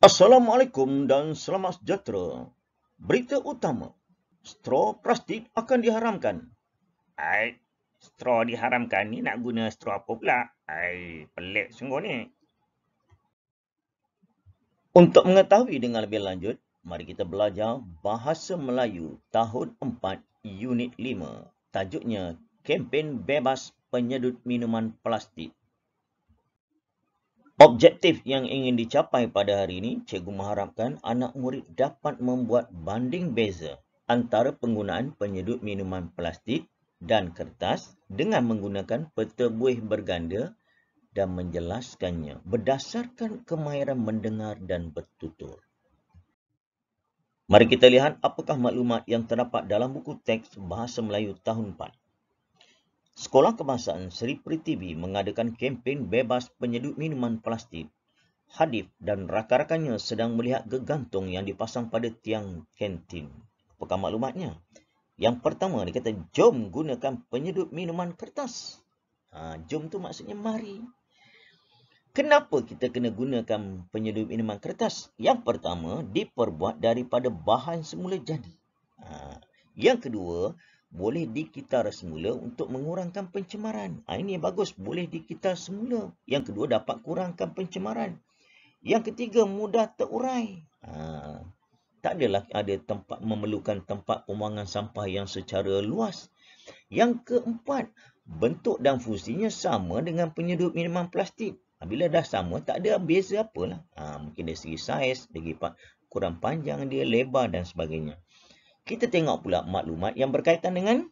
Assalamualaikum dan selamat sejahtera. Berita utama. Straw plastik akan diharamkan. Ai, straw diharamkan ni nak guna straw apa pula? Ai, pelik sungguh ni. Untuk mengetahui dengan lebih lanjut, mari kita belajar Bahasa Melayu tahun 4 unit 5. Tajuknya Kempen Bebas Penyedut Minuman Plastik. Objektif yang ingin dicapai pada hari ini, cikgu mengharapkan anak murid dapat membuat banding beza antara penggunaan penyedut minuman plastik dan kertas dengan menggunakan peta buih berganda dan menjelaskannya berdasarkan kemahiran mendengar dan bertutur. Mari kita lihat apakah maklumat yang terdapat dalam buku teks Bahasa Melayu tahun 4. Sekolah Kebangsaan Seri Pertiwi mengadakan kempen bebas penyedut minuman plastik. Hadif dan rakan-rakannya sedang melihat gegantung yang dipasang pada tiang kantin. Apakah maklumatnya? Yang pertama, dia kata, jom gunakan penyedut minuman kertas. Jom tu maksudnya mari. Kenapa kita kena gunakan penyedut minuman kertas? Yang pertama, diperbuat daripada bahan semula jadi. Yang kedua, boleh dikitar semula untuk mengurangkan pencemaran. Ini bagus, boleh dikitar semula. Yang kedua, dapat kurangkan pencemaran. Yang ketiga, mudah terurai. Tak adalah ada tempat memerlukan tempat pembuangan sampah yang secara luas. Yang keempat, bentuk dan fungsinya sama dengan penyedut minuman plastik. Bila dah sama, tak ada beza apalah. Mungkin dari segi saiz, dari kurang panjang dia, lebar dan sebagainya. Kita tengok pula maklumat yang berkaitan dengan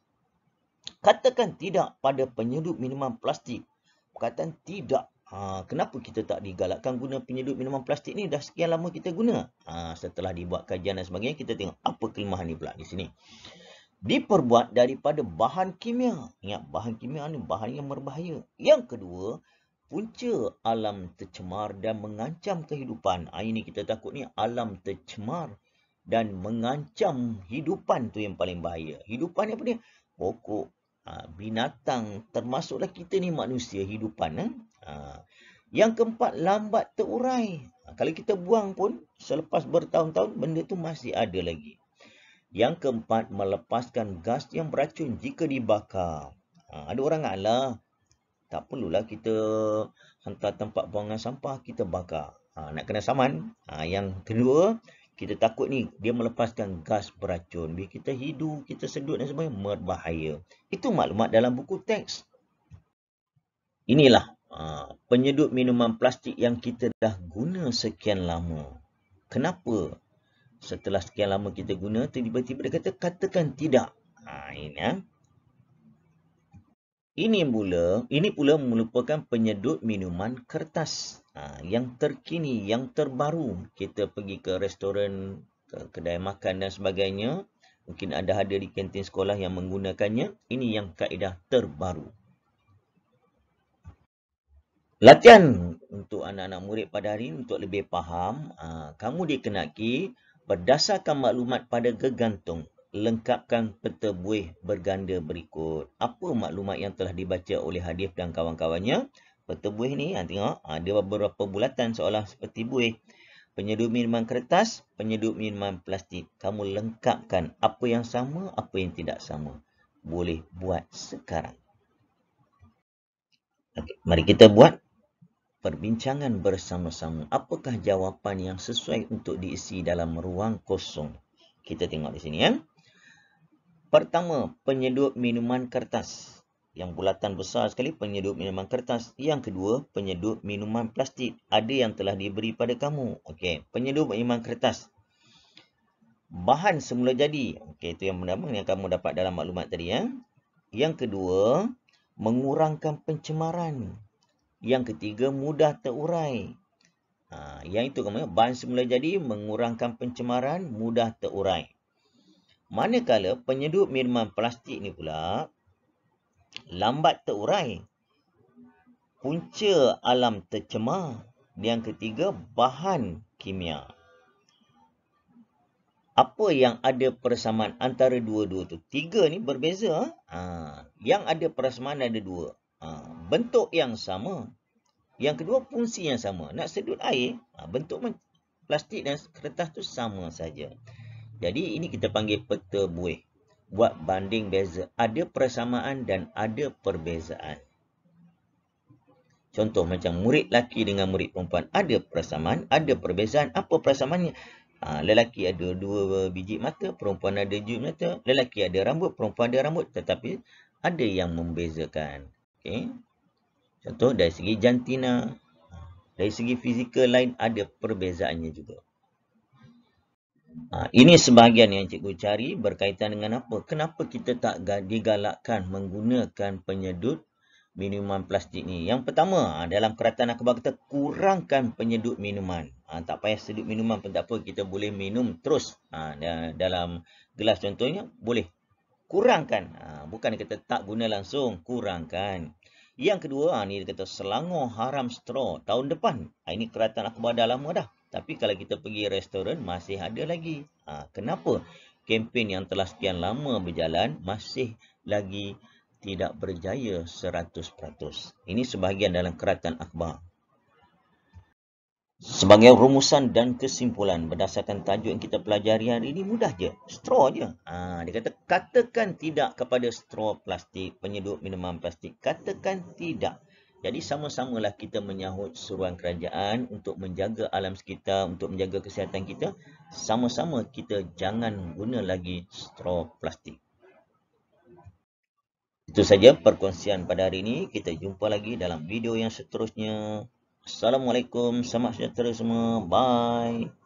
katakan tidak pada penyedut minuman plastik. Perkataan tidak. Kenapa kita tak digalakkan guna penyedut minuman plastik ni? Dah sekian lama kita guna. Setelah dibuat kajian dan sebagainya, kita tengok apa kelemahan ni pula di sini. Diperbuat daripada bahan kimia. Ingat, bahan kimia ni bahan yang berbahaya. Yang kedua, punca alam tercemar dan mengancam kehidupan. Ini kita takut ni, alam tercemar dan mengancam hidupan tu yang paling bahaya. Hidupan apa ni? Pokok, binatang, termasuklah kita ni manusia, hidupan. Yang keempat, lambat terurai. Kalau kita buang pun, selepas bertahun-tahun, benda tu masih ada lagi. Yang keempat, melepaskan gas yang beracun jika dibakar. Ada orang alah, tak perlulah kita hantar tempat buangan sampah, kita bakar. Nak kena saman. Yang kedua, kita takut ni, dia melepaskan gas beracun. Bila kita hidu, kita sedut dan sebagainya, berbahaya. Itu maklumat dalam buku teks. Inilah penyedut minuman plastik yang kita dah guna sekian lama. Kenapa setelah sekian lama kita guna, tiba-tiba dia kata, katakan tidak. Ini pula merupakan penyedut minuman kertas. Yang terkini, yang terbaru. Kita pergi ke restoran, ke kedai makan dan sebagainya. Mungkin ada di kantin sekolah yang menggunakannya. Ini yang kaedah terbaru. Latihan untuk anak-anak murid pada hari ini untuk lebih faham. Kamu dikenaki berdasarkan maklumat pada gegantung. Lengkapkan peta buih berganda berikut. Apa maklumat yang telah dibaca oleh Hadif dan kawan-kawannya? Peta buih ni, tengok, ada beberapa bulatan seolah seperti buih. Penyedut minuman kertas, penyedut minuman plastik. Kamu lengkapkan apa yang sama, apa yang tidak sama. Boleh buat sekarang. Okay, mari kita buat perbincangan bersama-sama. Apakah jawapan yang sesuai untuk diisi dalam ruang kosong? Kita tengok di sini, ya. Pertama, penyedut minuman kertas. Yang bulatan besar sekali, penyedut minuman kertas. Yang kedua, penyedut minuman plastik. Ada yang telah diberi pada kamu. Okey, penyedut minuman kertas. Bahan semula jadi. Okey, itu yang pertama yang kamu dapat dalam maklumat tadi, ya. Yang kedua, mengurangkan pencemaran. Yang ketiga, mudah terurai. Yang itu bahan semula jadi, mengurangkan pencemaran, mudah terurai. Manakala penyedut minuman plastik ni pula lambat terurai, punca alam tercemar. Yang ketiga, bahan kimia. Apa yang ada persamaan antara dua-dua tu? Tiga ni berbeza. Yang ada persamaan ada dua. Bentuk yang sama. Yang kedua, fungsi yang sama. Nak sedut air, bentuk plastik dan kertas tu sama saja. Jadi ini kita panggil peta buih. Buat banding beza. Ada persamaan dan ada perbezaan. Contoh macam murid lelaki dengan murid perempuan. Ada persamaan, ada perbezaan. Apa persamaannya? Lelaki ada 2 biji mata, perempuan ada 2 mata. Lelaki ada rambut, perempuan ada rambut. Tetapi ada yang membezakan. Okay. Contoh dari segi jantina. Dari segi fizikal lain ada perbezaannya juga. Ini sebahagian yang cikgu cari berkaitan dengan apa? Kenapa kita tak digalakkan menggunakan penyedut minuman plastik ni? Yang pertama, dalam keratan akhbar kita kurangkan penyedut minuman. Tak payah sedut minuman pun tak apa, kita boleh minum terus. Dalam gelas contohnya, boleh kurangkan. Bukan kita tak guna langsung, kurangkan. Yang kedua, ni dia kata selangor haram straw tahun depan. Ini keratan akhbar dah lama dah. Tapi kalau kita pergi restoran, masih ada lagi. Kenapa kempen yang telah sekian lama berjalan, masih lagi tidak berjaya 100%? Ini sebahagian dalam keratan akhbar. Sebagai rumusan dan kesimpulan berdasarkan tajuk yang kita pelajari hari ini, mudah je. Straw je. Dia kata, katakan tidak kepada straw plastik, penyedut minuman plastik. Katakan tidak. Jadi sama-samalah kita menyahut seruan kerajaan untuk menjaga alam sekitar, untuk menjaga kesihatan kita. Sama-sama kita jangan guna lagi straw plastik. Itu saja perkongsian pada hari ini. Kita jumpa lagi dalam video yang seterusnya. Assalamualaikum, selamat sejahtera semua. Bye.